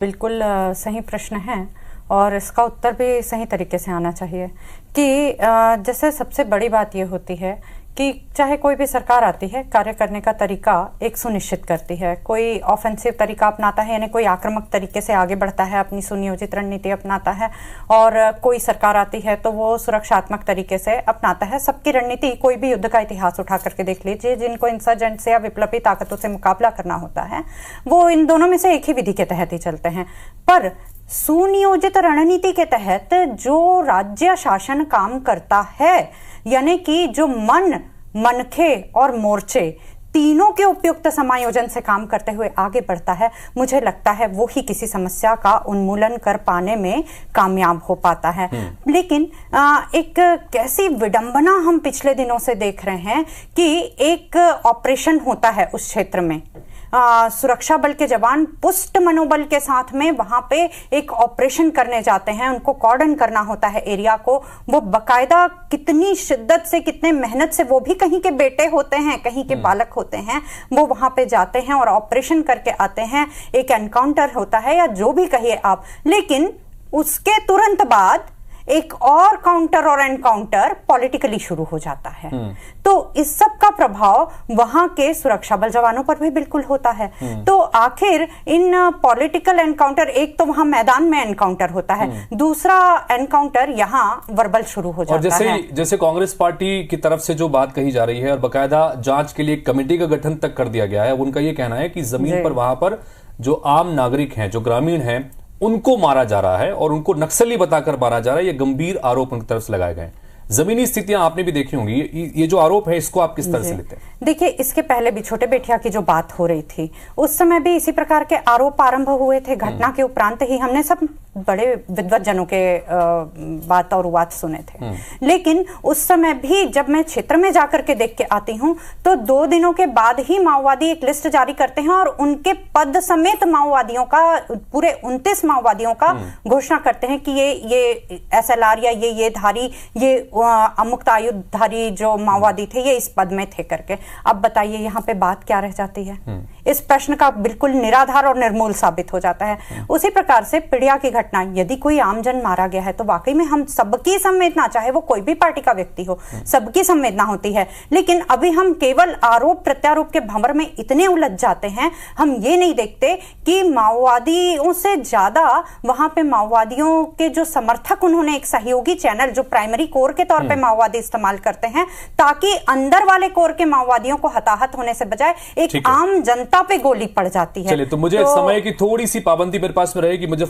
बिल्कुल सही प्रश्न है और इसका उत्तर भी सही तरीके से आना चाहिए कि जैसे सबसे बड़ी बात ये होती है कि चाहे कोई भी सरकार आती है, कार्य करने का तरीका एक सुनिश्चित करती है। कोई ऑफेंसिव तरीका अपनाता है, यानी कोई आक्रामक तरीके से आगे बढ़ता है, अपनी सुनियोजित रणनीति अपनाता है, और कोई सरकार आती है तो वो सुरक्षात्मक तरीके से अपनाता है। सबकी रणनीति, कोई भी युद्ध का इतिहास उठा करके देख लीजिए, जिनको इंसर्जेंट से या विप्लवी ताकतों से मुकाबला करना होता है वो इन दोनों में से एक ही विधि के तहत ही चलते हैं। पर सुनियोजित रणनीति के तहत जो राज्य शासन काम करता है, यानी कि जो मनखे और मोर्चे तीनों के उपयुक्त समायोजन से काम करते हुए आगे बढ़ता है, मुझे लगता है वो ही किसी समस्या का उन्मूलन कर पाने में कामयाब हो पाता है। लेकिन एक कैसी विडंबना हम पिछले दिनों से देख रहे हैं कि एक ऑपरेशन होता है उस क्षेत्र में, सुरक्षा बल के जवान पुष्ट मनोबल के साथ में वहां पे एक ऑपरेशन करने जाते हैं, उनको कॉर्डन करना होता है एरिया को। वो बकायदा कितनी शिद्दत से, कितने मेहनत से, वो भी कहीं के बेटे होते हैं, कहीं के बालक होते हैं, वो वहां पे जाते हैं और ऑपरेशन करके आते हैं। एक एनकाउंटर होता है या जो भी कहिए आप, लेकिन उसके तुरंत बाद एक और काउंटर और एनकाउंटर पॉलिटिकली शुरू हो जाता है। तो इस सब का प्रभाव वहां के सुरक्षा बल जवानों पर भी बिल्कुल होता है। तो आखिर इन पॉलिटिकल एनकाउंटर, एक तो वहां मैदान में एनकाउंटर होता है, दूसरा एनकाउंटर यहां वर्बल शुरू हो जाता है। और जैसे कांग्रेस पार्टी की तरफ से जो बात कही जा रही है और बकायदा जांच के लिए एक कमेटी का गठन तक कर दिया गया है, उनका यह कहना है कि जमीन पर वहां पर जो आम नागरिक हैं, जो ग्रामीण हैं, उनको मारा जा रहा है और उनको नक्सली बताकर मारा जा रहा है। ये गंभीर आरोप उनकी तरफ से लगाए गए हैं। जमीनी स्थितियां आपने भी देखी होंगी, ये जो आरोप है इसको आप किस तरह से लेते हैं? देखिए, इसके पहले भी छोटे बेटिया की जो बात हो रही थी, उस समय भी इसी प्रकार के आरोप आरंभ हुए थे। घटना के उपरांत ही हमने सब बड़े विद्वत जनों के बात और बात सुने थे। लेकिन उस समय भी जब मैं क्षेत्र में जाकर के देख के आती हूं तो 2 दिनों के बाद ही माओवादी एक लिस्ट जारी करते हैं और उनके पद समेत माओवादियों का, पूरे 29 माओवादियों का घोषणा करते हैं कि ये SLR या ये धारी, ये अमुक्त आयुधधारी जो माओवादी थे, ये इस पद में थे करके। अब बताइए यहाँ पे बात क्या रह जाती है? इस प्रश्न का बिल्कुल निराधार और निर्मूल साबित हो जाता है। उसी प्रकार से पिड़िया की घटना, यदि कोई आमजन मारा गया है तो वाकई में हम सबकी संवेदना, चाहे वो कोई भी पार्टी का व्यक्ति हो, सबकी संवेदना होती है। लेकिन अभी हम केवल आरोप प्रत्यारोप के भंवर में इतने उलझ जाते हैं, हम ये नहीं देखते कि माओवादियों से ज्यादा वहां पे माओवादियों के जो समर्थक, उन्होंने एक सहयोगी चैनल जो प्राइमरी कोर के तौर पे माओवादी इस्तेमाल करते हैं, ताकि अंदर वाले कोर के माओवादियों को हताहत होने से बजाय एक आम जनता पे गोली पड़ जाती है। चलिए, तो मुझे समय की थोड़ी सी पाबंदी मेरे पास में रहेगी। मुझे